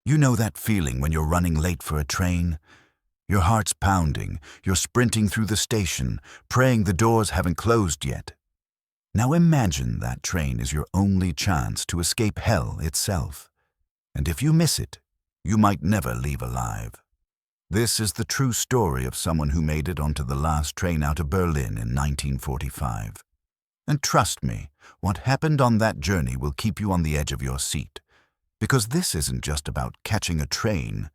You know that feeling when you're running late for a train? Your heart's pounding, you're sprinting through the station, praying the doors haven't closed yet. Now imagine that train is your only chance to escape hell itself. And if you miss it, you might never leave alive. This is the true story of someone who made it onto the last train out of Berlin in 1945. And trust me, what happened on that journey will keep you on the edge of your seat. Because this isn't just about catching a train.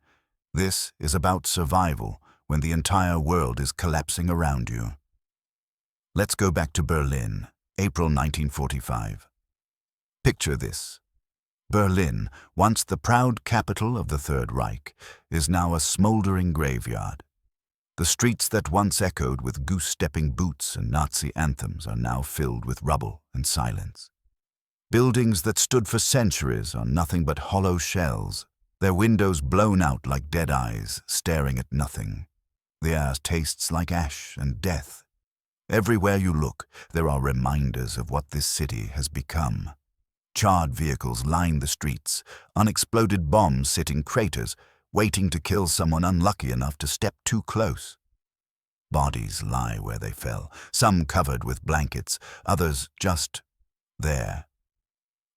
This is about survival when the entire world is collapsing around you. Let's go back to Berlin, April 1945. Picture this. Berlin, once the proud capital of the Third Reich, is now a smoldering graveyard. The streets that once echoed with goose-stepping boots and Nazi anthems are now filled with rubble and silence. Buildings that stood for centuries are nothing but hollow shells, their windows blown out like dead eyes, staring at nothing. The air tastes like ash and death. Everywhere you look, there are reminders of what this city has become. Charred vehicles line the streets, unexploded bombs sit in craters, waiting to kill someone unlucky enough to step too close. Bodies lie where they fell, some covered with blankets, others just there.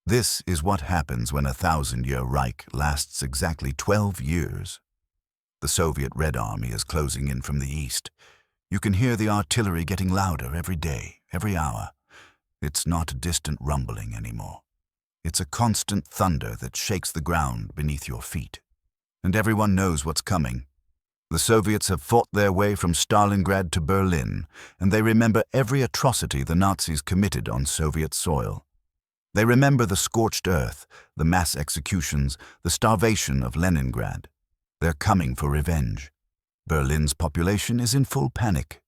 This is what happens when a 1,000-year Reich lasts exactly 12 years. The Soviet Red Army is closing in from the east. You can hear the artillery getting louder every day, every hour. It's not a distant rumbling anymore. It's a constant thunder that shakes the ground beneath your feet. And everyone knows what's coming. The Soviets have fought their way from Stalingrad to Berlin, and they remember every atrocity the Nazis committed on Soviet soil. They remember the scorched earth, the mass executions, the starvation of Leningrad. They're coming for revenge. Berlin's population is in full panic.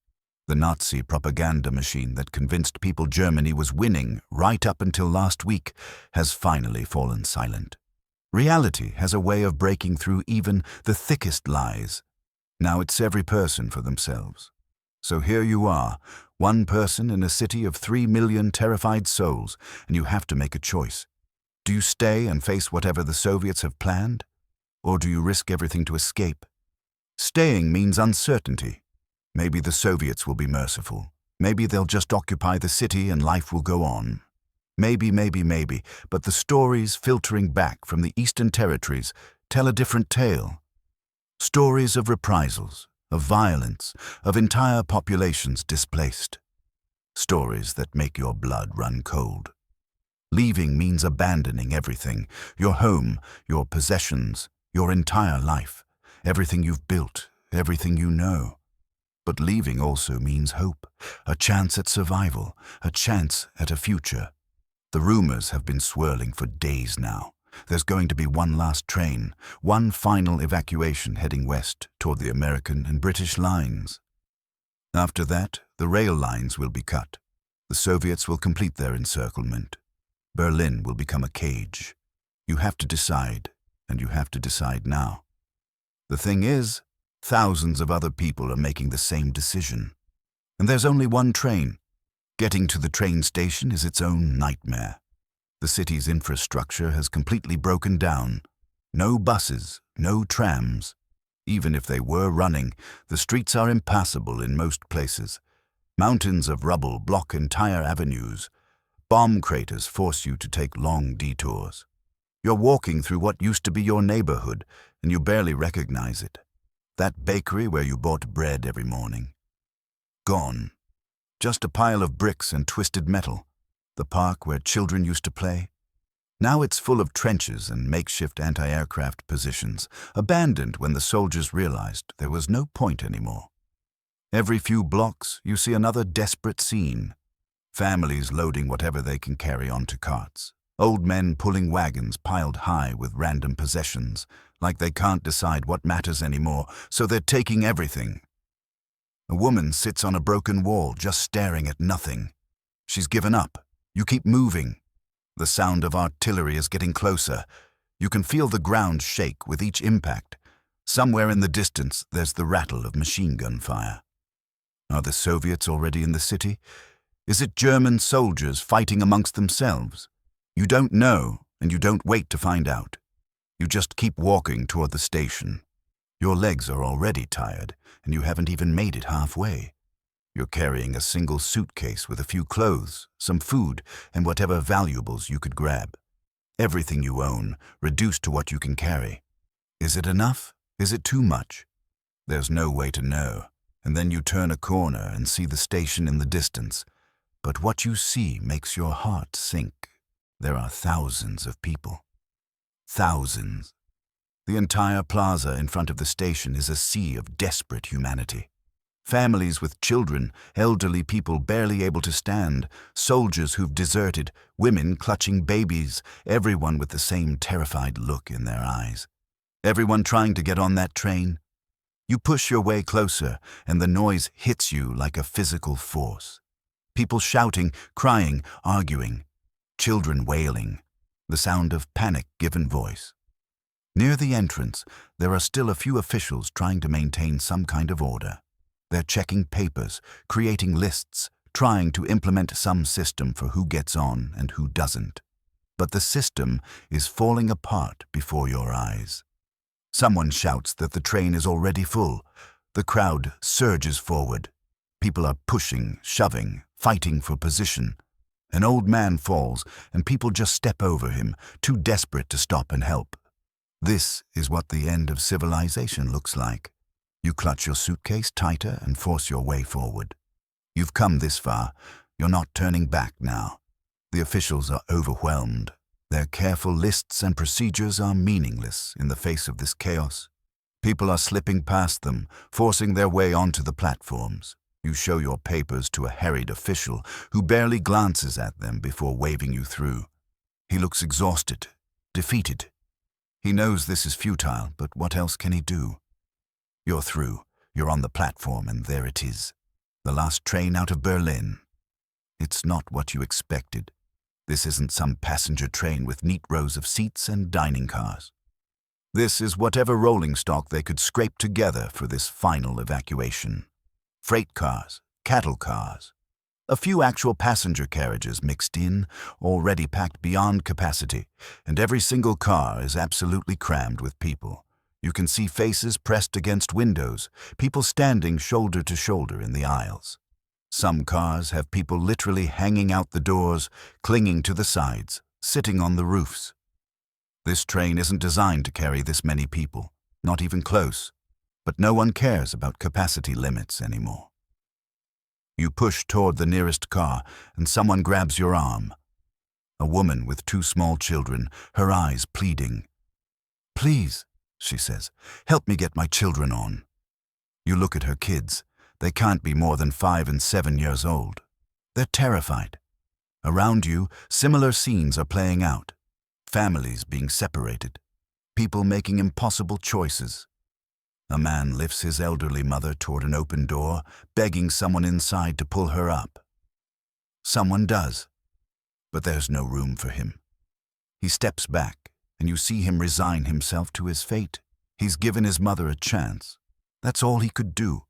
The Nazi propaganda machine that convinced people Germany was winning right up until last week has finally fallen silent. Reality has a way of breaking through even the thickest lies. Now it's every person for themselves. So here you are, one person in a city of 3 million terrified souls, and you have to make a choice. Do you stay and face whatever the Soviets have planned? Or do you risk everything to escape? Staying means uncertainty. Maybe the Soviets will be merciful. Maybe they'll just occupy the city and life will go on. Maybe, but the stories filtering back from the Eastern territories tell a different tale. Stories of reprisals, of violence, of entire populations displaced. Stories that make your blood run cold. Leaving means abandoning everything, your home, your possessions, your entire life, everything you've built, everything you know. But leaving also means hope, a chance at survival, a chance at a future. The rumors have been swirling for days now. There's going to be one last train, one final evacuation heading west toward the American and British lines. After that, the rail lines will be cut. The Soviets will complete their encirclement. Berlin will become a cage. You have to decide, and you have to decide now. The thing is, thousands of other people are making the same decision. And there's only one train. Getting to the train station is its own nightmare. The city's infrastructure has completely broken down. No buses, no trams. Even if they were running, the streets are impassable in most places. Mountains of rubble block entire avenues. Bomb craters force you to take long detours. You're walking through what used to be your neighborhood, and you barely recognize it. That bakery where you bought bread every morning. Gone. Just a pile of bricks and twisted metal. The park where children used to play. Now it's full of trenches and makeshift anti-aircraft positions, abandoned when the soldiers realized there was no point anymore. Every few blocks, you see another desperate scene. Families loading whatever they can carry onto carts. Old men pulling wagons piled high with random possessions, like they can't decide what matters anymore, so they're taking everything. A woman sits on a broken wall, just staring at nothing. She's given up. You keep moving. The sound of artillery is getting closer. You can feel the ground shake with each impact. Somewhere in the distance, there's the rattle of machine gun fire. Are the Soviets already in the city? Is it German soldiers fighting amongst themselves? You don't know, and you don't wait to find out. You just keep walking toward the station. Your legs are already tired, and you haven't even made it halfway. You're carrying a single suitcase with a few clothes, some food, and whatever valuables you could grab. Everything you own, reduced to what you can carry. Is it enough? Is it too much? There's no way to know, and then you turn a corner and see the station in the distance. But what you see makes your heart sink. There are thousands of people. Thousands. The entire plaza in front of the station is a sea of desperate humanity. Families with children, elderly people barely able to stand, soldiers who've deserted, women clutching babies, everyone with the same terrified look in their eyes. Everyone trying to get on that train. You push your way closer, and the noise hits you like a physical force. People shouting, crying, arguing. Children wailing. The sound of panic given voice. Near the entrance, there are still a few officials trying to maintain some kind of order. They're checking papers, creating lists, trying to implement some system for who gets on and who doesn't. But the system is falling apart before your eyes. Someone shouts that the train is already full. The crowd surges forward. People are pushing, shoving, fighting for position. An old man falls, and people just step over him, too desperate to stop and help. This is what the end of civilization looks like. You clutch your suitcase tighter and force your way forward. You've come this far. You're not turning back now. The officials are overwhelmed. Their careful lists and procedures are meaningless in the face of this chaos. People are slipping past them, forcing their way onto the platforms. You show your papers to a harried official who barely glances at them before waving you through. He looks exhausted, defeated. He knows this is futile, but what else can he do? You're through. You're on the platform, and there it is. The last train out of Berlin. It's not what you expected. This isn't some passenger train with neat rows of seats and dining cars. This is whatever rolling stock they could scrape together for this final evacuation. Freight cars, cattle cars. A few actual passenger carriages mixed in, already packed beyond capacity, and every single car is absolutely crammed with people. You can see faces pressed against windows, people standing shoulder to shoulder in the aisles. Some cars have people literally hanging out the doors, clinging to the sides, sitting on the roofs. This train isn't designed to carry this many people, not even close, but no one cares about capacity limits anymore. You push toward the nearest car, and someone grabs your arm. A woman with 2 small children, her eyes pleading. "Please," she says, "help me get my children on." You look at her kids. They can't be more than 5 and 7 years old. They're terrified. Around you, similar scenes are playing out. Families being separated. People making impossible choices. A man lifts his elderly mother toward an open door, begging someone inside to pull her up. Someone does, but there's no room for him. He steps back, and you see him resign himself to his fate. He's given his mother a chance. That's all he could do.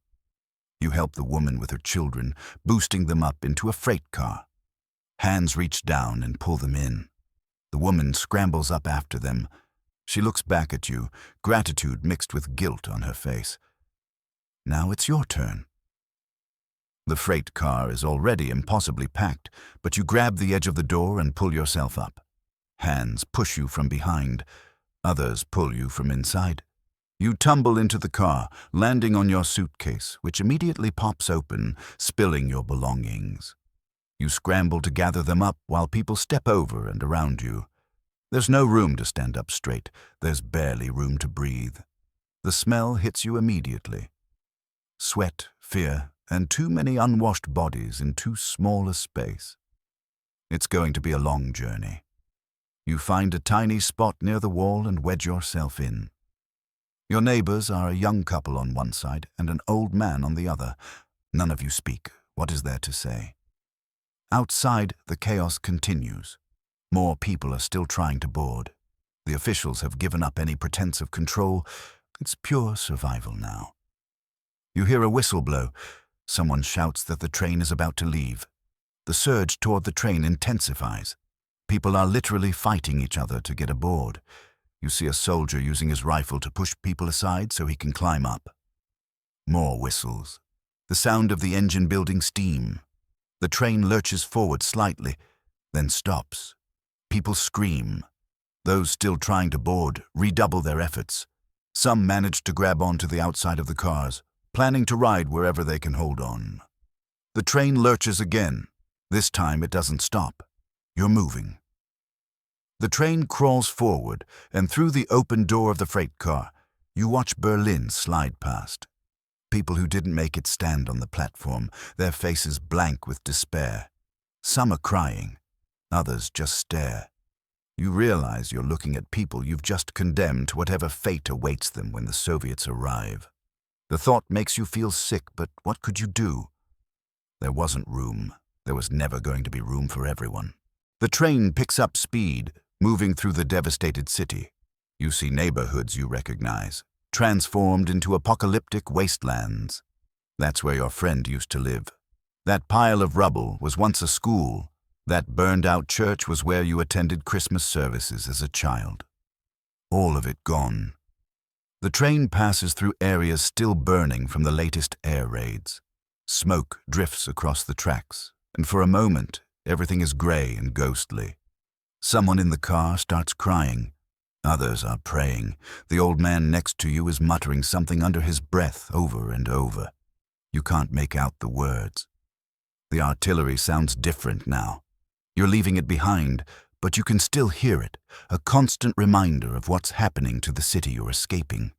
You help the woman with her children, boosting them up into a freight car. Hands reach down and pull them in. The woman scrambles up after them. She looks back at you, gratitude mixed with guilt on her face. Now it's your turn. The freight car is already impossibly packed, but you grab the edge of the door and pull yourself up. Hands push you from behind. Others pull you from inside. You tumble into the car, landing on your suitcase, which immediately pops open, spilling your belongings. You scramble to gather them up while people step over and around you. There's no room to stand up straight. There's barely room to breathe. The smell hits you immediately. Sweat, fear, and too many unwashed bodies in too small a space. It's going to be a long journey. You find a tiny spot near the wall and wedge yourself in. Your neighbors are a young couple on one side and an old man on the other. None of you speak. What is there to say? Outside, the chaos continues. More people are still trying to board. The officials have given up any pretense of control. It's pure survival now. You hear a whistle blow. Someone shouts that the train is about to leave. The surge toward the train intensifies. People are literally fighting each other to get aboard. You see a soldier using his rifle to push people aside so he can climb up. More whistles. The sound of the engine building steam. The train lurches forward slightly, then stops. People scream. Those still trying to board redouble their efforts. Some manage to grab onto the outside of the cars, planning to ride wherever they can hold on. The train lurches again. This time it doesn't stop. You're moving. The train crawls forward, and through the open door of the freight car, you watch Berlin slide past. People who didn't make it stand on the platform, their faces blank with despair. Some are crying, others just stare. You realize you're looking at people you've just condemned to whatever fate awaits them when the Soviets arrive. The thought makes you feel sick, but what could you do? There wasn't room. There was never going to be room for everyone. The train picks up speed, moving through the devastated city. You see neighborhoods you recognize, transformed into apocalyptic wastelands. That's where your friend used to live. That pile of rubble was once a school. That burned-out church was where you attended Christmas services as a child. All of it gone. The train passes through areas still burning from the latest air raids. Smoke drifts across the tracks, and for a moment, everything is gray and ghostly. Someone in the car starts crying. Others are praying. The old man next to you is muttering something under his breath over and over. You can't make out the words. The artillery sounds different now. You're leaving it behind, but you can still hear it, a constant reminder of what's happening to the city you're escaping.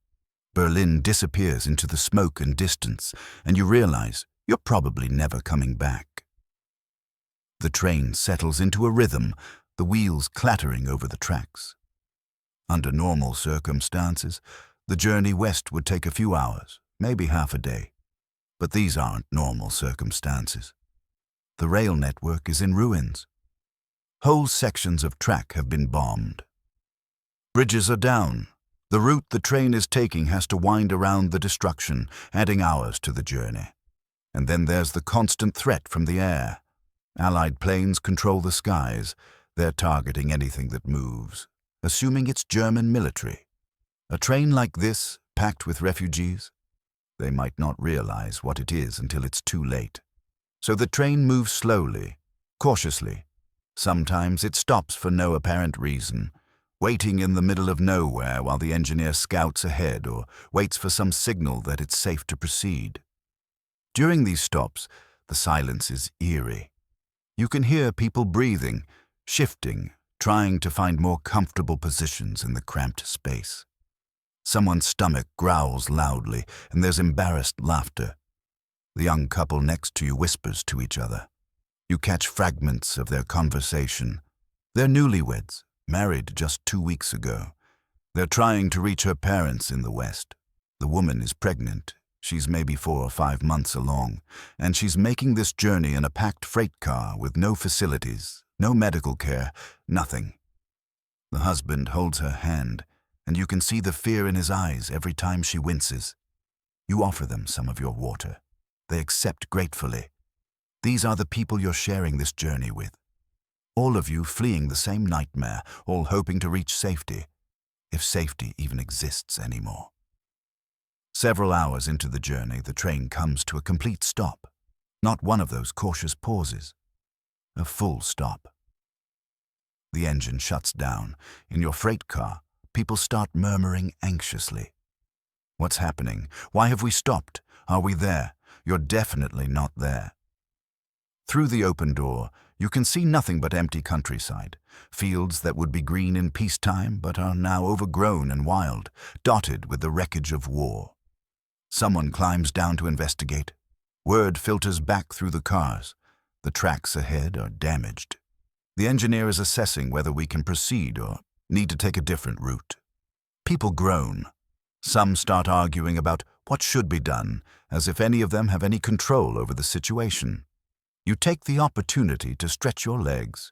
Berlin disappears into the smoke and distance, and you realize you're probably never coming back. The train settles into a rhythm, the wheels clattering over the tracks. Under normal circumstances, the journey west would take a few hours, maybe half a day. But these aren't normal circumstances. The rail network is in ruins. Whole sections of track have been bombed. Bridges are down. The route the train is taking has to wind around the destruction, adding hours to the journey. And then there's the constant threat from the air. Allied planes control the skies. They're targeting anything that moves, assuming it's German military. A train like this, packed with refugees, they might not realize what it is until it's too late. So the train moves slowly, cautiously. Sometimes it stops for no apparent reason, waiting in the middle of nowhere while the engineer scouts ahead or waits for some signal that it's safe to proceed. During these stops, the silence is eerie. You can hear people breathing, shifting, trying to find more comfortable positions in the cramped space. Someone's stomach growls loudly, and there's embarrassed laughter. The young couple next to you whispers to each other. You catch fragments of their conversation. They're newlyweds, married just 2 weeks ago. They're trying to reach her parents in the West. The woman is pregnant. She's maybe 4 or 5 months along, and she's making this journey in a packed freight car with no facilities, no medical care, nothing. The husband holds her hand, and you can see the fear in his eyes every time she winces. You offer them some of your water. They accept gratefully. These are the people you're sharing this journey with. All of you fleeing the same nightmare, all hoping to reach safety, if safety even exists anymore. Several hours into the journey, the train comes to a complete stop. Not one of those cautious pauses. A full stop. The engine shuts down. In your freight car, people start murmuring anxiously. What's happening? Why have we stopped? Are we there? You're definitely not there. Through the open door, you can see nothing but empty countryside, fields that would be green in peacetime but are now overgrown and wild, dotted with the wreckage of war. Someone climbs down to investigate. Word filters back through the cars. The tracks ahead are damaged. The engineer is assessing whether we can proceed or need to take a different route. People groan. Some start arguing about what should be done, as if any of them have any control over the situation. You take the opportunity to stretch your legs.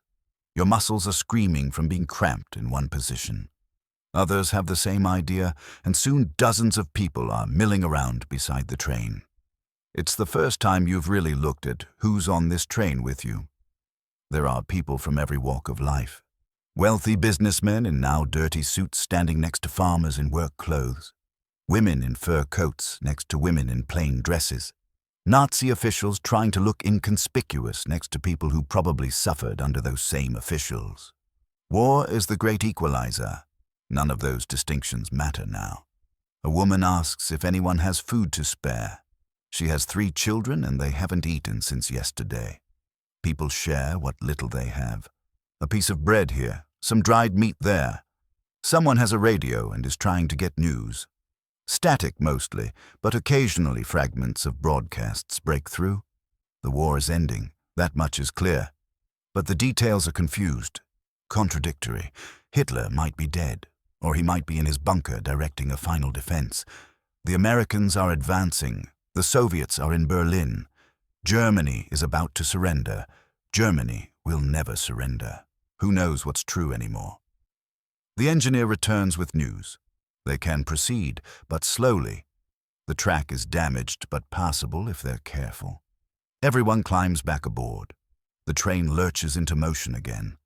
Your muscles are screaming from being cramped in one position. Others have the same idea, and soon dozens of people are milling around beside the train. It's the first time you've really looked at who's on this train with you. There are people from every walk of life. Wealthy businessmen in now dirty suits standing next to farmers in work clothes. Women in fur coats next to women in plain dresses. Nazi officials trying to look inconspicuous next to people who probably suffered under those same officials. War is the great equalizer. None of those distinctions matter now. A woman asks if anyone has food to spare. She has 3 children and they haven't eaten since yesterday. People share what little they have. A piece of bread here, some dried meat there. Someone has a radio and is trying to get news. Static mostly, but occasionally fragments of broadcasts break through. The war is ending, that much is clear. But the details are confused, contradictory. Hitler might be dead, or he might be in his bunker directing a final defense. The Americans are advancing. The Soviets are in Berlin. Germany is about to surrender. Germany will never surrender. Who knows what's true anymore? The engineer returns with news. They can proceed, but slowly. The track is damaged but passable if they're careful. Everyone climbs back aboard. The train lurches into motion again.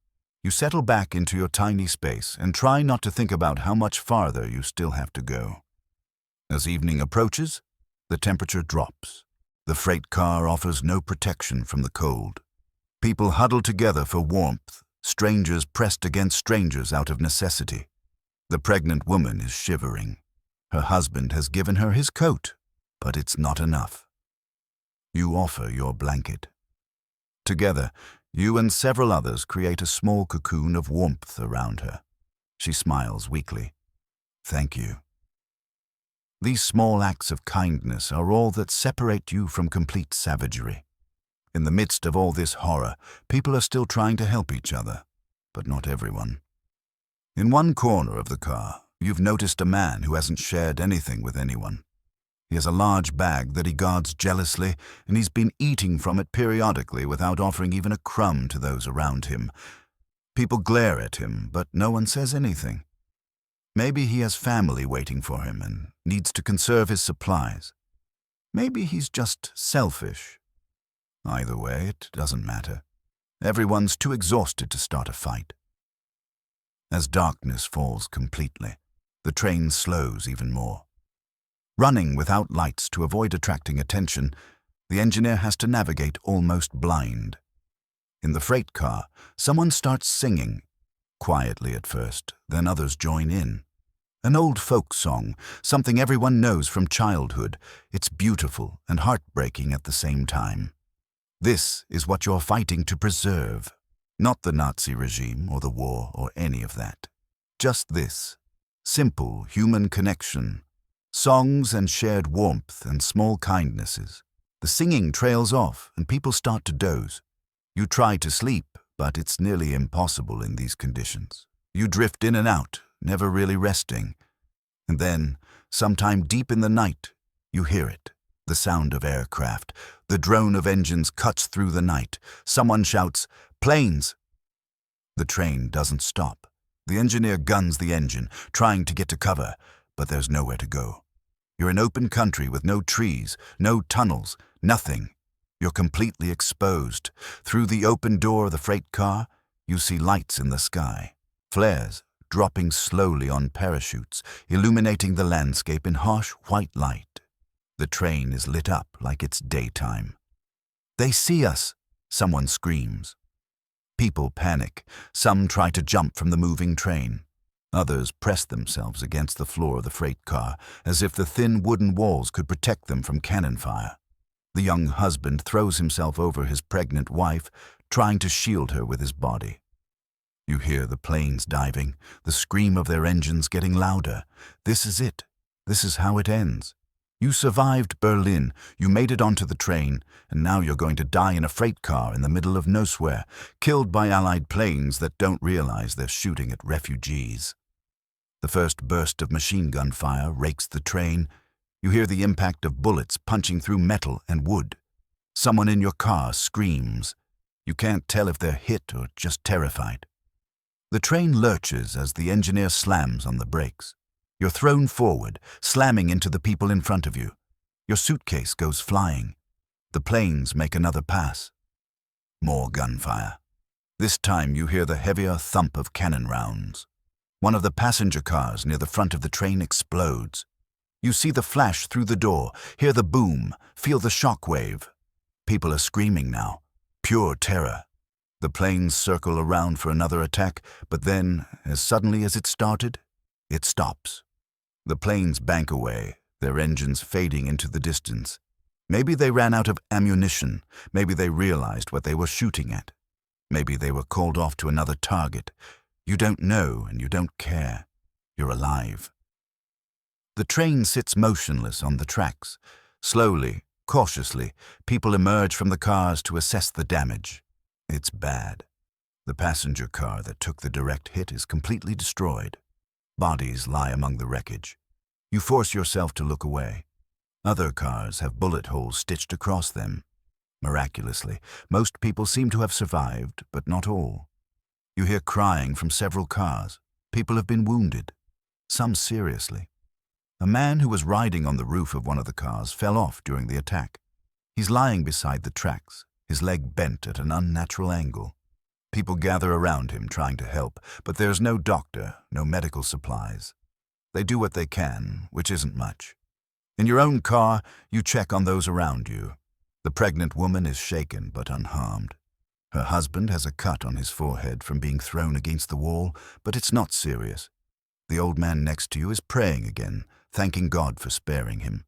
You settle back into your tiny space and try not to think about how much farther you still have to go. As evening approaches, the temperature drops. The freight car offers no protection from the cold. People huddle together for warmth, strangers pressed against strangers out of necessity. The pregnant woman is shivering. Her husband has given her his coat, but it's not enough. You offer your blanket. Together, you and several others create a small cocoon of warmth around her. She smiles weakly. Thank you. These small acts of kindness are all that separate you from complete savagery. In the midst of all this horror, people are still trying to help each other, but not everyone. In one corner of the car, you've noticed a man who hasn't shared anything with anyone. He has a large bag that he guards jealously, and he's been eating from it periodically without offering even a crumb to those around him. People glare at him, but no one says anything. Maybe he has family waiting for him and needs to conserve his supplies. Maybe he's just selfish. Either way, it doesn't matter. Everyone's too exhausted to start a fight. As darkness falls completely, the train slows even more. Running without lights to avoid attracting attention, the engineer has to navigate almost blind. In the freight car, someone starts singing, quietly at first, then others join in. An old folk song, something everyone knows from childhood. It's beautiful and heartbreaking at the same time. This is what you're fighting to preserve. Not the Nazi regime or the war or any of that. Just this. Simple human connection. Songs and shared warmth and small kindnesses. The singing trails off and people start to doze. You try to sleep, but it's nearly impossible in these conditions. You drift in and out, never really resting. And then, sometime deep in the night, you hear it. The sound of aircraft. The drone of engines cuts through the night. Someone shouts, "Planes!" The train doesn't stop. The engineer guns the engine, trying to get to cover, but there's nowhere to go. You're in open country with no trees, no tunnels, nothing. You're completely exposed. Through the open door of the freight car, you see lights in the sky. Flares dropping slowly on parachutes, illuminating the landscape in harsh white light. The train is lit up like it's daytime. "They see us!" someone screams. People panic. Some try to jump from the moving train. Others press themselves against the floor of the freight car, as if the thin wooden walls could protect them from cannon fire. The young husband throws himself over his pregnant wife, trying to shield her with his body. You hear the planes diving, the scream of their engines getting louder. This is it. This is how it ends. You survived Berlin, you made it onto the train, and now you're going to die in a freight car in the middle of nowhere, killed by Allied planes that don't realize they're shooting at refugees. The first burst of machine gun fire rakes the train. You hear the impact of bullets punching through metal and wood. Someone in your car screams. You can't tell if they're hit or just terrified. The train lurches as the engineer slams on the brakes. You're thrown forward, slamming into the people in front of you. Your suitcase goes flying. The planes make another pass. More gunfire. This time you hear the heavier thump of cannon rounds. One of the passenger cars near the front of the train explodes. You see the flash through the door, hear the boom, feel the shock wave. People are screaming now. Pure terror. The planes circle around for another attack, but then, as suddenly as it started, it stops. The planes bank away, their engines fading into the distance. Maybe they ran out of ammunition. Maybe they realized what they were shooting at. Maybe they were called off to another target. You don't know and you don't care. You're alive. The train sits motionless on the tracks. Slowly, cautiously, people emerge from the cars to assess the damage. It's bad. The passenger car that took the direct hit is completely destroyed. Bodies lie among the wreckage. You force yourself to look away. Other cars have bullet holes stitched across them. Miraculously, most people seem to have survived, but not all. You hear crying from several cars. People have been wounded, some seriously. A man who was riding on the roof of one of the cars fell off during the attack. He's lying beside the tracks, his leg bent at an unnatural angle. People gather around him trying to help, but there's no doctor, no medical supplies. They do what they can, which isn't much. In your own car, you check on those around you. The pregnant woman is shaken but unharmed. Her husband has a cut on his forehead from being thrown against the wall, but it's not serious. The old man next to you is praying again, thanking God for sparing him.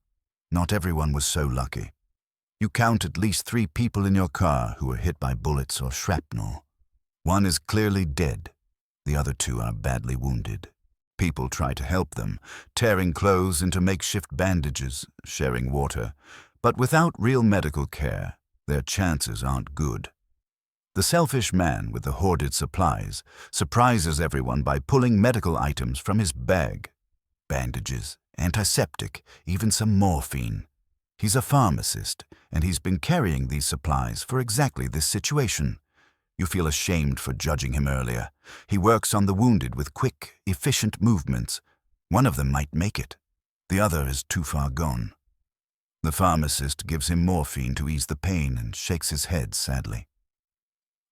Not everyone was so lucky. You count at least 3 people in your car who were hit by bullets or shrapnel. One is clearly dead. The other 2 are badly wounded. People try to help them, tearing clothes into makeshift bandages, sharing water. But without real medical care, their chances aren't good. The selfish man with the hoarded supplies surprises everyone by pulling medical items from his bag. Bandages, antiseptic, even some morphine. He's a pharmacist, and he's been carrying these supplies for exactly this situation. You feel ashamed for judging him earlier. He works on the wounded with quick, efficient movements. One of them might make it. The other is too far gone. The pharmacist gives him morphine to ease the pain and shakes his head sadly.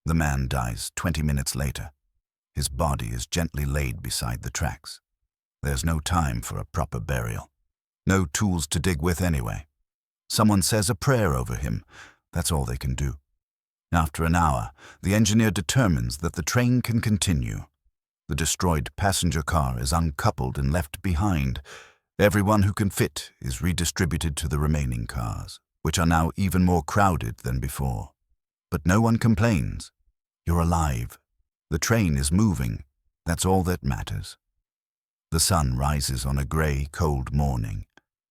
The man dies 20 minutes later. His body is gently laid beside the tracks. There's no time for a proper burial. No tools to dig with anyway. Someone says a prayer over him. That's all they can do. After an hour, the engineer determines that the train can continue. The destroyed passenger car is uncoupled and left behind. Everyone who can fit is redistributed to the remaining cars, which are now even more crowded than before. But no one complains. You're alive. The train is moving. That's all that matters. The sun rises on a grey, cold morning.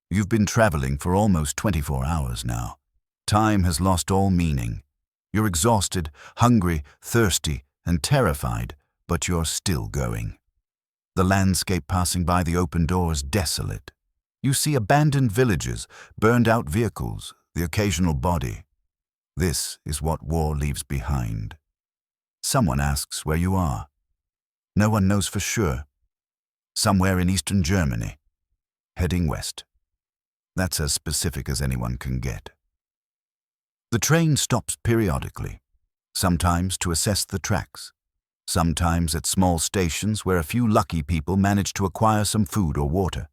You've been traveling for almost 24 hours now. Time has lost all meaning. You're exhausted, hungry, thirsty, and terrified, but you're still going. The landscape passing by the open door is desolate. You see abandoned villages, burned-out vehicles, the occasional body. This is what war leaves behind. Someone asks where you are. No one knows for sure. Somewhere in eastern Germany, heading west. That's as specific as anyone can get. The train stops periodically, sometimes to assess the tracks, sometimes at small stations where a few lucky people manage to acquire some food or water.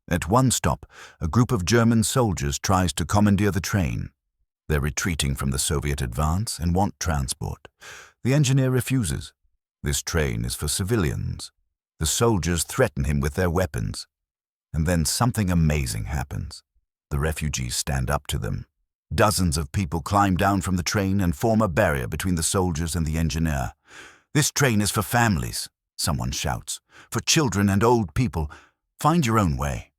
At one stop, a group of German soldiers tries to commandeer the train. They're retreating from the Soviet advance and want transport. The engineer refuses. This train is for civilians. The soldiers threaten him with their weapons. And then something amazing happens. The refugees stand up to them. Dozens of people climb down from the train and form a barrier between the soldiers and the engineer. "This train is for families," someone shouts. "For children and old people. Find your own way."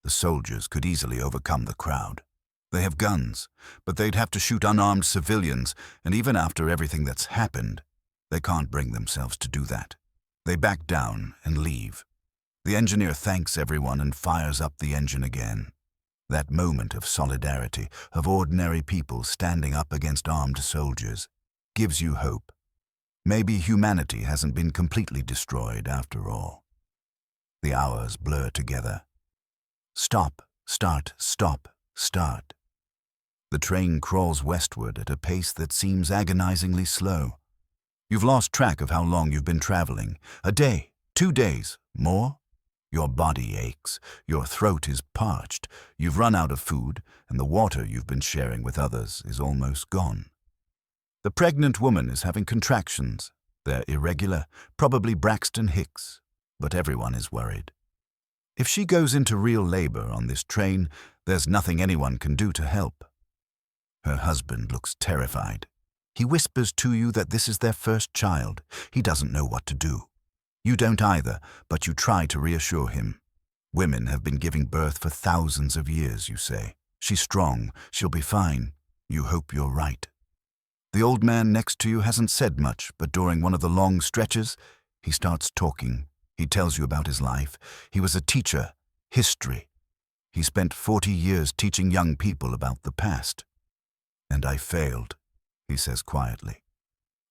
The soldiers could easily overcome the crowd. They have guns, but they'd have to shoot unarmed civilians, and even after everything that's happened, they can't bring themselves to do that. They back down and leave. The engineer thanks everyone and fires up the engine again. That moment of solidarity, of ordinary people standing up against armed soldiers, gives you hope. Maybe humanity hasn't been completely destroyed after all. The hours blur together. Stop, start, stop, start. The train crawls westward at a pace that seems agonizingly slow. You've lost track of how long you've been traveling. A day, 2 days, more? Your body aches, your throat is parched, you've run out of food, and the water you've been sharing with others is almost gone. The pregnant woman is having contractions. They're irregular, probably Braxton Hicks, but everyone is worried. If she goes into real labor on this train, there's nothing anyone can do to help. Her husband looks terrified. He whispers to you that this is their first child. He doesn't know what to do. You don't either, but you try to reassure him. Women have been giving birth for thousands of years, you say. She's strong, she'll be fine. You hope you're right. The old man next to you hasn't said much, but during one of the long stretches, he starts talking. He tells you about his life. He was a teacher, history. He spent 40 years teaching young people about the past. And I failed, he says quietly.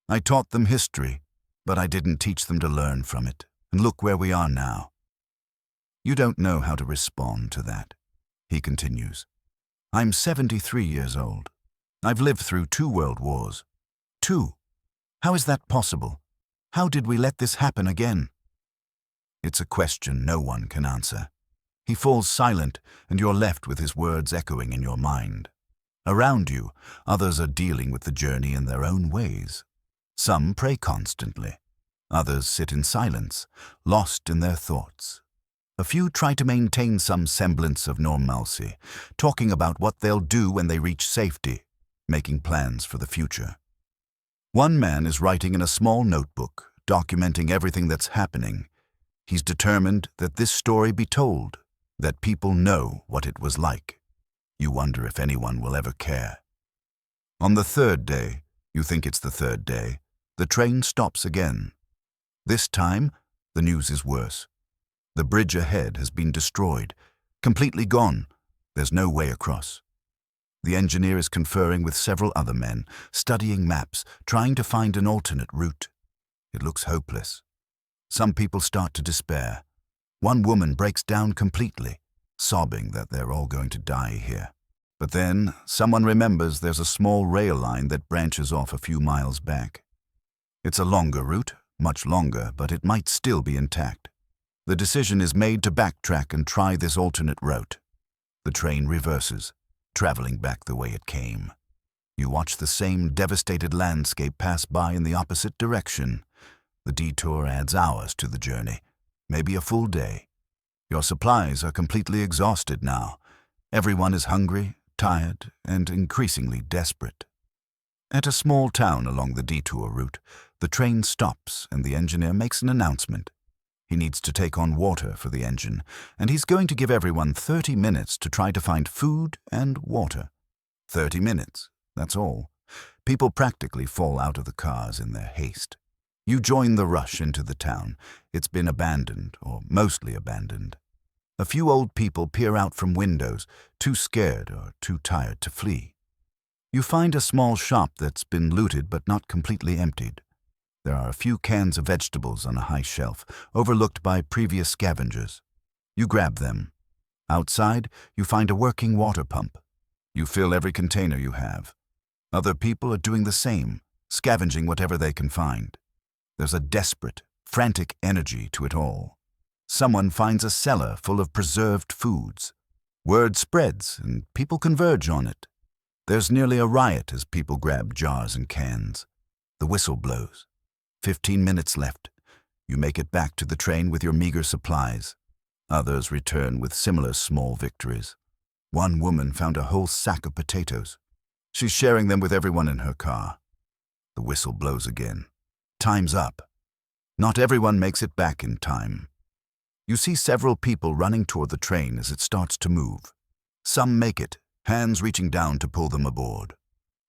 I taught them history, but I didn't teach them to learn from it. And look where we are now. You don't know how to respond to that, he continues. I'm 73 years old. I've lived through 2 world wars. 2. How is that possible? How did we let this happen again? It's a question no one can answer. He falls silent, and you're left with his words echoing in your mind. Around you, others are dealing with the journey in their own ways. Some pray constantly. Others sit in silence, lost in their thoughts. A few try to maintain some semblance of normalcy, talking about what they'll do when they reach safety, making plans for the future. One man is writing in a small notebook, documenting everything that's happening. He's determined that this story be told, that people know what it was like. You wonder if anyone will ever care. On the 3rd day, you think it's the 3rd day, the train stops again. This time, the news is worse. The bridge ahead has been destroyed, completely gone. There's no way across. The engineer is conferring with several other men, studying maps, trying to find an alternate route. It looks hopeless. Some people start to despair. One woman breaks down completely, sobbing that they're all going to die here. But then, someone remembers there's a small rail line that branches off a few miles back. It's a longer route, much longer, but it might still be intact. The decision is made to backtrack and try this alternate route. The train reverses, traveling back the way it came. You watch the same devastated landscape pass by in the opposite direction. The detour adds hours to the journey, maybe a full day. Your supplies are completely exhausted now. Everyone is hungry, tired, and increasingly desperate. At a small town along the detour route, the train stops and the engineer makes an announcement. He needs to take on water for the engine, and he's going to give everyone 30 minutes to try to find food and water. 30 minutes, that's all. People practically fall out of the cars in their haste. You join the rush into the town. It's been abandoned, or mostly abandoned. A few old people peer out from windows, too scared or too tired to flee. You find a small shop that's been looted but not completely emptied. There are a few cans of vegetables on a high shelf, overlooked by previous scavengers. You grab them. Outside, you find a working water pump. You fill every container you have. Other people are doing the same, scavenging whatever they can find. There's a desperate, frantic energy to it all. Someone finds a cellar full of preserved foods. Word spreads, and people converge on it. There's nearly a riot as people grab jars and cans. The whistle blows. 15 minutes left. You make it back to the train with your meager supplies. Others return with similar small victories. One woman found a whole sack of potatoes. She's sharing them with everyone in her car. The whistle blows again. Time's up. Not everyone makes it back in time. You see several people running toward the train as it starts to move. Some make it, hands reaching down to pull them aboard.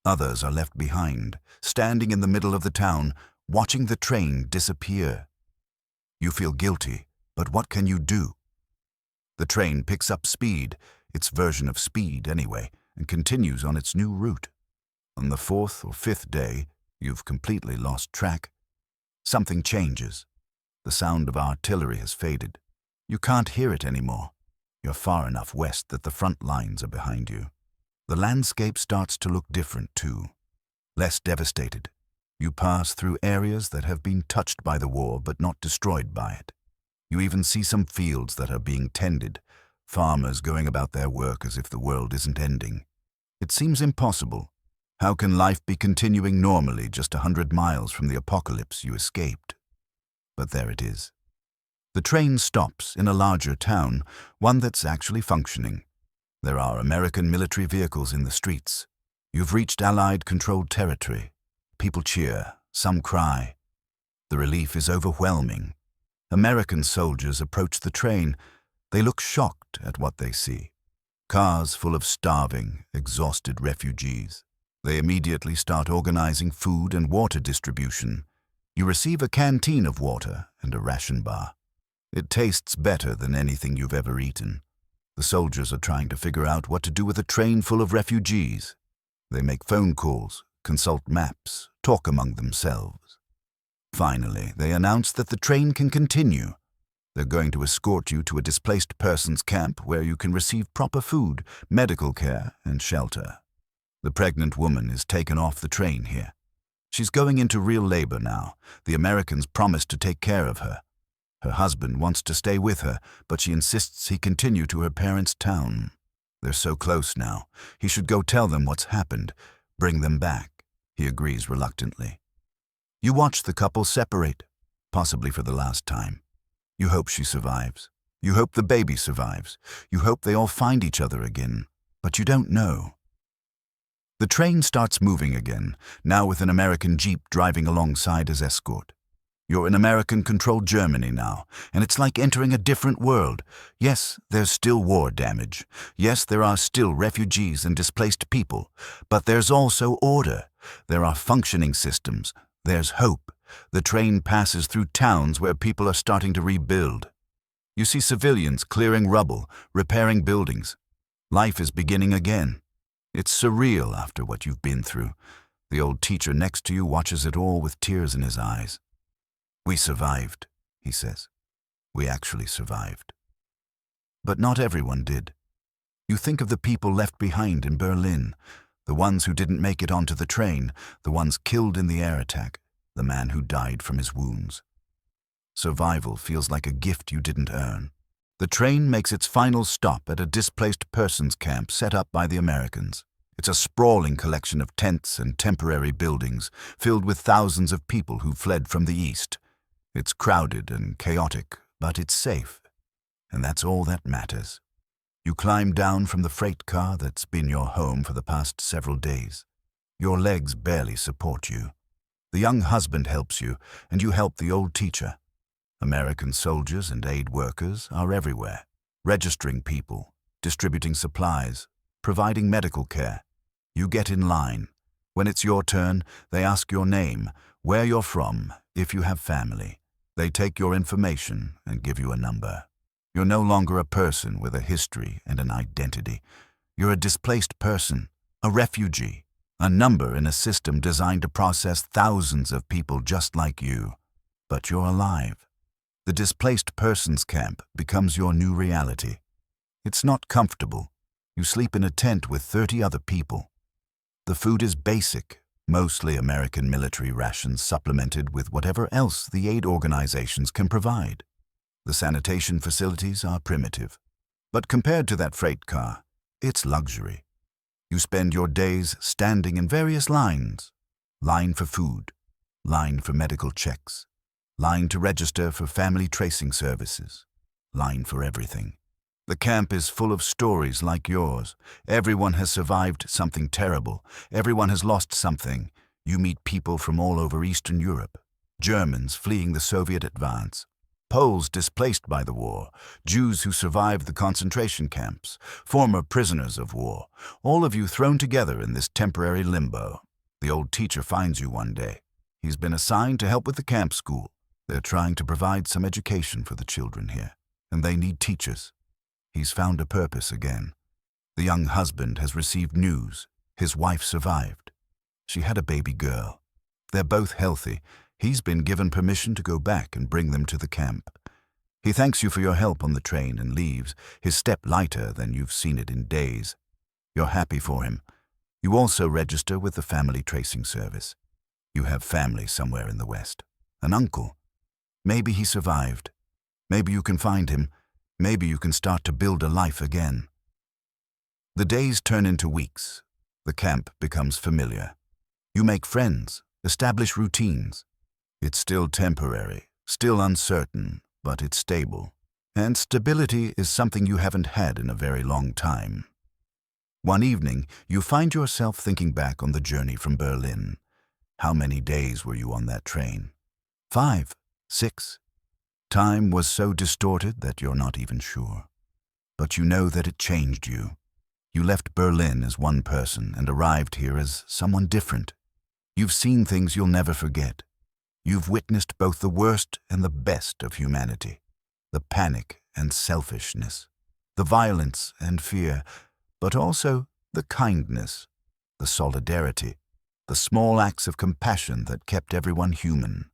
Others are left behind, standing in the middle of the town, watching the train disappear. You feel guilty, but what can you do? The train picks up speed, its version of speed anyway, and continues on its new route. On the 4th or 5th day, you've completely lost track. Something changes. The sound of artillery has faded. You can't hear it anymore. You're far enough west that the front lines are behind you. The landscape starts to look different too. Less devastated. You pass through areas that have been touched by the war but not destroyed by it. You even see some fields that are being tended, farmers going about their work as if the world isn't ending. It seems impossible. How can life be continuing normally just 100 miles from the apocalypse you escaped? But there it is. The train stops in a larger town, one that's actually functioning. There are American military vehicles in the streets. You've reached Allied-controlled territory. People cheer, some cry. The relief is overwhelming. American soldiers approach the train. They look shocked at what they see. Cars full of starving, exhausted refugees. They immediately start organizing food and water distribution. You receive a canteen of water and a ration bar. It tastes better than anything you've ever eaten. The soldiers are trying to figure out what to do with a train full of refugees. They make phone calls, consult maps, talk among themselves. Finally, they announce that the train can continue. They're going to escort you to a displaced persons camp where you can receive proper food, medical care, and shelter. The pregnant woman is taken off the train here. She's going into real labor now. The Americans promised to take care of her. Her husband wants to stay with her, but she insists he continue to her parents' town. They're so close now. He should go tell them what's happened, bring them back. He agrees reluctantly. You watch the couple separate, possibly for the last time. You hope she survives. You hope the baby survives. You hope they all find each other again, but you don't know. The train starts moving again, now with an American jeep driving alongside as escort. You're in American-controlled Germany now, and it's like entering a different world. Yes, there's still war damage. Yes, there are still refugees and displaced people. But there's also order. There are functioning systems. There's hope. The train passes through towns where people are starting to rebuild. You see civilians clearing rubble, repairing buildings. Life is beginning again. It's surreal after what you've been through. The old teacher next to you watches it all with tears in his eyes. We survived, he says. We actually survived. But not everyone did. You think of the people left behind in Berlin, the ones who didn't make it onto the train, the ones killed in the air attack, the man who died from his wounds. Survival feels like a gift you didn't earn. The train makes its final stop at a displaced persons camp set up by the Americans. It's a sprawling collection of tents and temporary buildings filled with thousands of people who fled from the east. It's crowded and chaotic, but it's safe. And that's all that matters. You climb down from the freight car that's been your home for the past several days. Your legs barely support you. The young husband helps you, and you help the old teacher. American soldiers and aid workers are everywhere, registering people, distributing supplies, providing medical care. You get in line. When it's your turn, they ask your name, where you're from, if you have family. They take your information and give you a number. You're no longer a person with a history and an identity. You're a displaced person, a refugee, a number in a system designed to process thousands of people just like you. But you're alive. The displaced persons camp becomes your new reality. It's not comfortable. You sleep in a tent with 30 other people. The food is basic, mostly American military rations supplemented with whatever else the aid organizations can provide. The sanitation facilities are primitive. But compared to that freight car, it's luxury. You spend your days standing in various lines. Line for food, line for medical checks, line to register for family tracing services, line for everything. The camp is full of stories like yours. Everyone has survived something terrible. Everyone has lost something. You meet people from all over Eastern Europe. Germans fleeing the Soviet advance. Poles displaced by the war. Jews who survived the concentration camps. Former prisoners of war. All of you thrown together in this temporary limbo. The old teacher finds you one day. He's been assigned to help with the camp school. They're trying to provide some education for the children here, and they need teachers. He's found a purpose again. The young husband has received news. His wife survived. She had a baby girl. They're both healthy. He's been given permission to go back and bring them to the camp. He thanks you for your help on the train and leaves, his step lighter than you've seen it in days. You're happy for him. You also register with the family tracing service. You have family somewhere in the West. An uncle. Maybe he survived. Maybe you can find him. Maybe you can start to build a life again. The days turn into weeks. The camp becomes familiar. You make friends, establish routines. It's still temporary, still uncertain, but it's stable. And stability is something you haven't had in a very long time. One evening, you find yourself thinking back on the journey from Berlin. How many days were you on that train? 5, 6. Time was so distorted that you're not even sure. But you know that it changed you. You left Berlin as one person and arrived here as someone different. You've seen things you'll never forget. You've witnessed both the worst and the best of humanity. The panic and selfishness, the violence and fear, but also the kindness, the solidarity, the small acts of compassion that kept everyone human.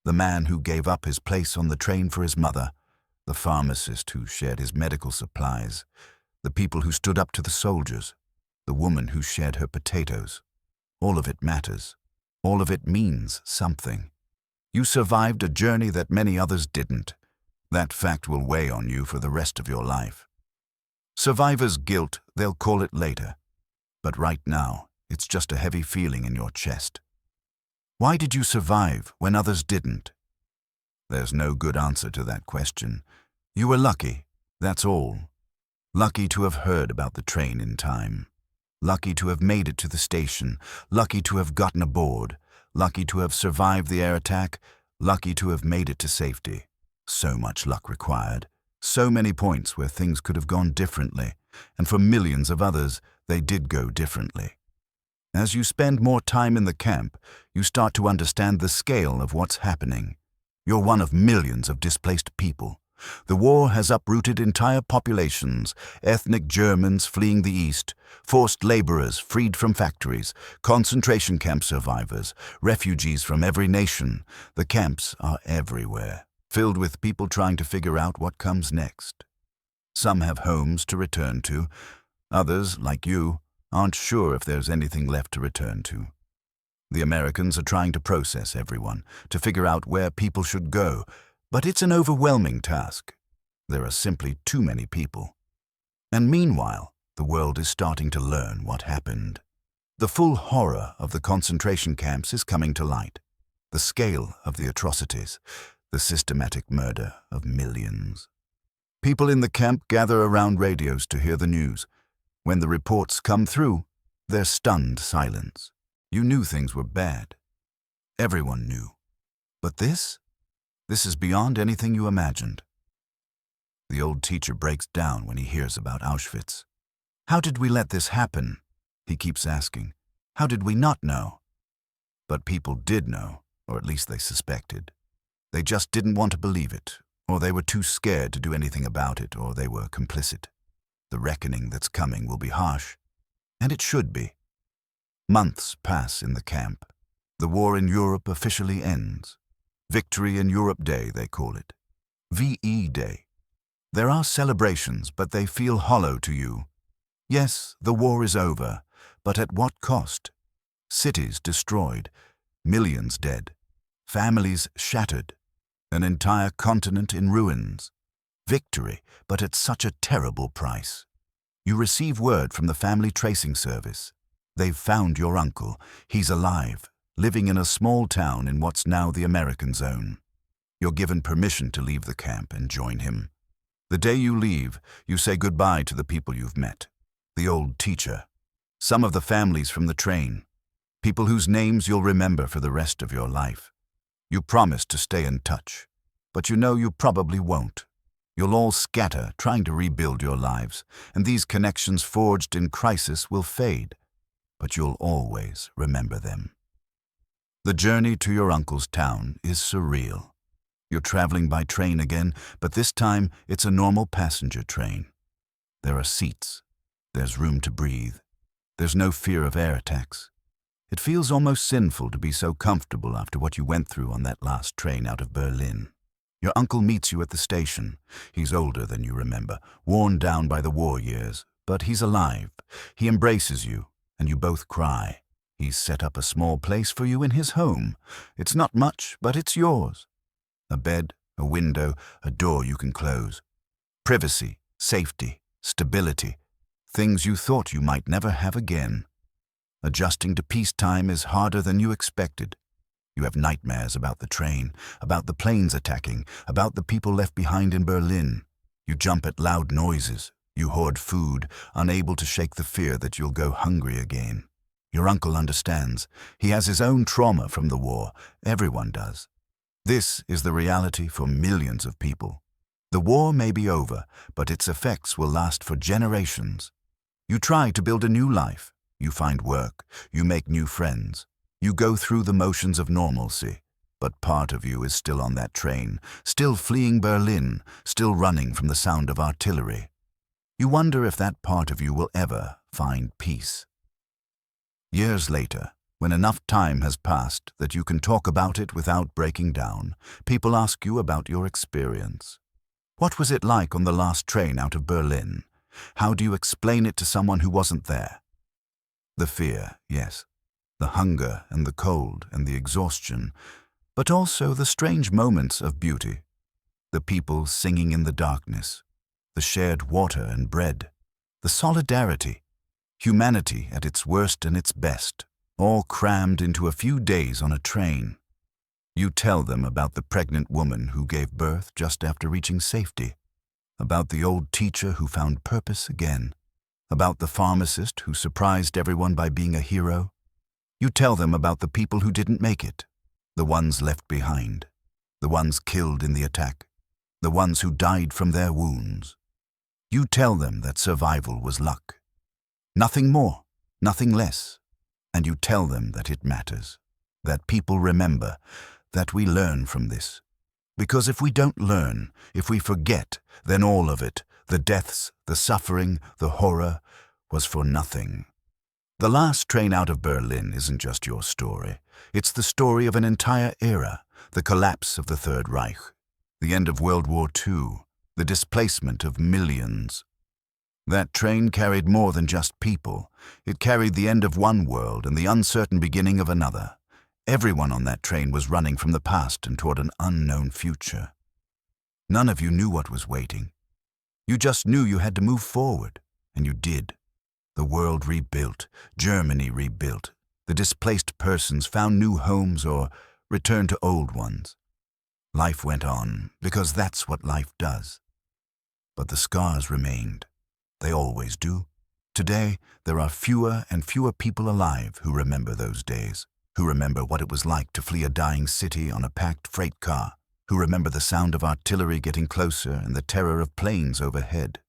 The man who gave up his place on the train for his mother, the pharmacist who shared his medical supplies, the people who stood up to the soldiers, the woman who shared her potatoes. All of it matters. All of it means something. You survived a journey that many others didn't. That fact will weigh on you for the rest of your life. Survivor's guilt, they'll call it later. But right now, it's just a heavy feeling in your chest. Why did you survive when others didn't? There's no good answer to that question. You were lucky, that's all. Lucky to have heard about the train in time. Lucky to have made it to the station. Lucky to have gotten aboard. Lucky to have survived the air attack. Lucky to have made it to safety. So much luck required. So many points where things could have gone differently. And for millions of others, they did go differently. As you spend more time in the camp, you start to understand the scale of what's happening. You're one of millions of displaced people. The war has uprooted entire populations, ethnic Germans fleeing the east, forced laborers freed from factories, concentration camp survivors, refugees from every nation. The camps are everywhere, filled with people trying to figure out what comes next. Some have homes to return to. Others, like you, aren't sure if there's anything left to return to. The Americans are trying to process everyone, to figure out where people should go, but it's an overwhelming task. There are simply too many people. And meanwhile, the world is starting to learn what happened. The full horror of the concentration camps is coming to light. The scale of the atrocities, the systematic murder of millions. People in the camp gather around radios to hear the news. When the reports come through, there's stunned silence. You knew things were bad. Everyone knew. But this is beyond anything you imagined. The old teacher breaks down when he hears about Auschwitz. How did we let this happen? He keeps asking. How did we not know? But people did know, or at least they suspected. They just didn't want to believe it, or they were too scared to do anything about it, or they were complicit. The reckoning that's coming will be harsh, and it should be. Months pass in the camp. The war in Europe officially ends. Victory in Europe Day, they call it. VE Day. There are celebrations, but they feel hollow to you. Yes, the war is over, but at what cost? Cities destroyed, millions dead, families shattered, an entire continent in ruins. Victory, but at such a terrible price. You receive word from the family tracing service. They've found your uncle. He's alive, living in a small town in what's now the American zone. You're given permission to leave the camp and join him. The day you leave, you say goodbye to the people you've met. The old teacher, some of the families from the train, people whose names you'll remember for the rest of your life. You promise to stay in touch, but you know you probably won't. You'll all scatter, trying to rebuild your lives, and these connections forged in crisis will fade, but you'll always remember them. The journey to your uncle's town is surreal. You're traveling by train again, but this time it's a normal passenger train. There are seats. There's room to breathe. There's no fear of air attacks. It feels almost sinful to be so comfortable after what you went through on that last train out of Berlin. Your uncle meets you at the station. He's older than you remember, worn down by the war years, but he's alive. He embraces you, and you both cry. He's set up a small place for you in his home. It's not much, but it's yours. A bed, a window, a door you can close. Privacy, safety, stability, things you thought you might never have again. Adjusting to peacetime is harder than you expected. You have nightmares about the train, about the planes attacking, about the people left behind in Berlin. You jump at loud noises. You hoard food, unable to shake the fear that you'll go hungry again. Your uncle understands. He has his own trauma from the war. Everyone does. This is the reality for millions of people. The war may be over, but its effects will last for generations. You try to build a new life. You find work. You make new friends. You go through the motions of normalcy. But part of you is still on that train, still fleeing Berlin, still running from the sound of artillery. You wonder if that part of you will ever find peace. Years later, when enough time has passed that you can talk about it without breaking down, people ask you about your experience. What was it like on the last train out of Berlin? How do you explain it to someone who wasn't there? The fear, yes. The hunger and the cold and the exhaustion, but also the strange moments of beauty. The people singing in the darkness, the shared water and bread, the solidarity, humanity at its worst and its best, all crammed into a few days on a train. You tell them about the pregnant woman who gave birth just after reaching safety, about the old teacher who found purpose again, about the pharmacist who surprised everyone by being a hero. You tell them about the people who didn't make it, the ones left behind, the ones killed in the attack, the ones who died from their wounds. You tell them that survival was luck. Nothing more, nothing less. And you tell them that it matters, that people remember, that we learn from this. Because if we don't learn, if we forget, then all of it, the deaths, the suffering, the horror, was for nothing. The last train out of Berlin isn't just your story. It's the story of an entire era, the collapse of the Third Reich, the end of World War II, the displacement of millions. That train carried more than just people. It carried the end of one world and the uncertain beginning of another. Everyone on that train was running from the past and toward an unknown future. None of you knew what was waiting. You just knew you had to move forward, and you did. The world rebuilt, Germany rebuilt. The displaced persons found new homes or returned to old ones. Life went on, because that's what life does. But the scars remained. They always do. Today, there are fewer and fewer people alive who remember those days, who remember what it was like to flee a dying city on a packed freight car, who remember the sound of artillery getting closer and the terror of planes overhead.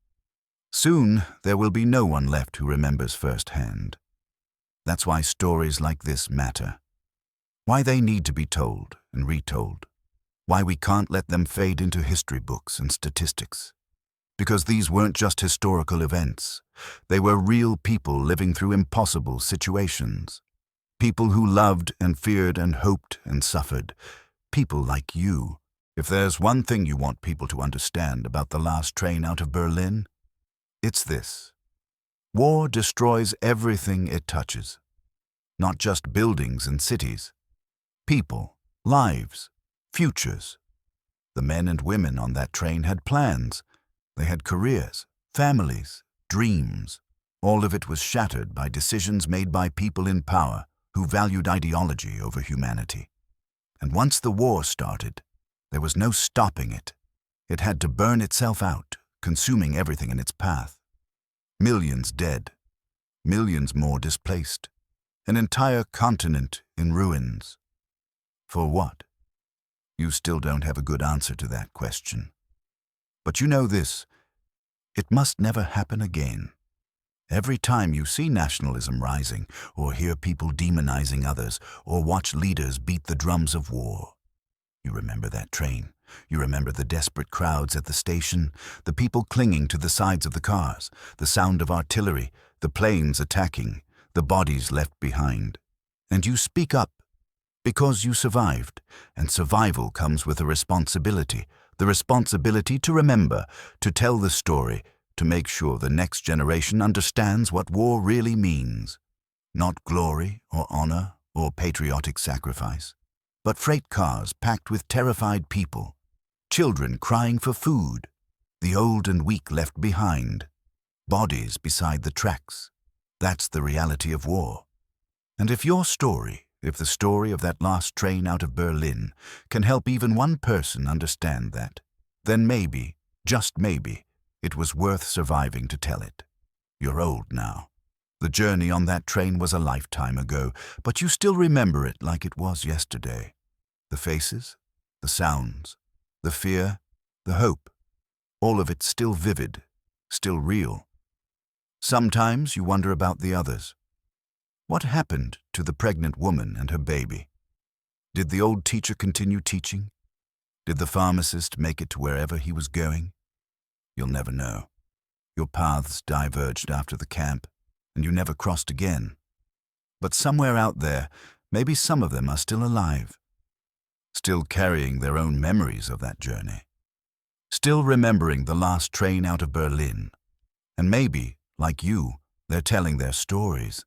Soon, there will be no one left who remembers firsthand. That's why stories like this matter. Why they need to be told and retold. Why we can't let them fade into history books and statistics. Because these weren't just historical events. They were real people living through impossible situations. People who loved and feared and hoped and suffered. People like you. If there's one thing you want people to understand about the last train out of Berlin, it's this. War destroys everything it touches. Not just buildings and cities. People, lives, futures. The men and women on that train had plans. They had careers, families, dreams. All of it was shattered by decisions made by people in power who valued ideology over humanity. And once the war started, there was no stopping it. It had to burn itself out, consuming everything in its path. Millions dead, millions more displaced, an entire continent in ruins. For what? You still don't have a good answer to that question. But you know this, it must never happen again. Every time you see nationalism rising, or hear people demonizing others, or watch leaders beat the drums of war, you remember that train. You remember the desperate crowds at the station, the people clinging to the sides of the cars, the sound of artillery, the planes attacking, the bodies left behind. And you speak up, because you survived, and survival comes with a responsibility, the responsibility to remember, to tell the story, to make sure the next generation understands what war really means. Not glory or honor or patriotic sacrifice, but freight cars packed with terrified people, children crying for food, the old and weak left behind, bodies beside the tracks. That's the reality of war. And if the story of that last train out of Berlin can help even one person understand that, then maybe, just maybe, it was worth surviving to tell it. You're old now. The journey on that train was a lifetime ago, but you still remember it like it was yesterday. The faces, the sounds, the fear, the hope, all of it still vivid, still real. Sometimes you wonder about the others. What happened to the pregnant woman and her baby? Did the old teacher continue teaching? Did the pharmacist make it to wherever he was going? You'll never know. Your paths diverged after the camp, and you never crossed again. But somewhere out there, maybe some of them are still alive, still carrying their own memories of that journey, still remembering the last train out of Berlin. And maybe, like you, they're telling their stories,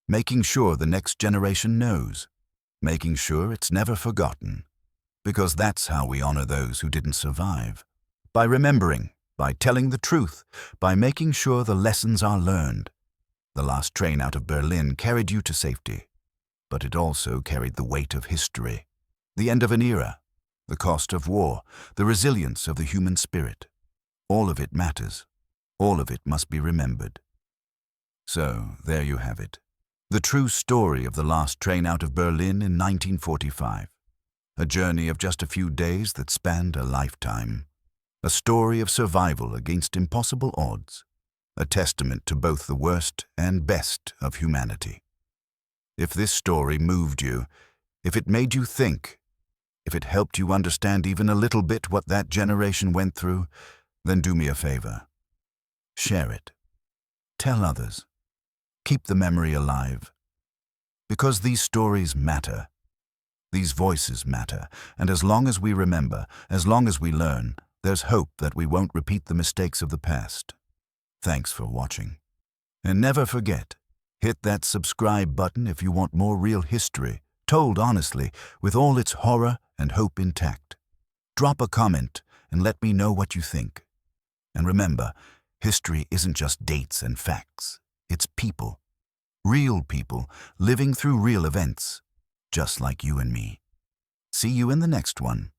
making sure the next generation knows, making sure it's never forgotten, because that's how we honor those who didn't survive. By remembering, by telling the truth, by making sure the lessons are learned. The last train out of Berlin carried you to safety, but it also carried the weight of history, the end of an era, the cost of war, the resilience of the human spirit. All of it matters. All of it must be remembered. So, there you have it. The true story of the last train out of Berlin in 1945. A journey of just a few days that spanned a lifetime. A story of survival against impossible odds. A testament to both the worst and best of humanity. If this story moved you, if it made you think, if it helped you understand even a little bit what that generation went through, then do me a favor. Share it. Tell others. Keep the memory alive. Because these stories matter. These voices matter, and as long as we remember, as long as we learn, there's hope that we won't repeat the mistakes of the past. Thanks for watching. And never forget, hit that subscribe button if you want more real history, told honestly, with all its horror and hope intact. Drop a comment and let me know what you think. And remember, history isn't just dates and facts. It's people. Real people living through real events, just like you and me. See you in the next one.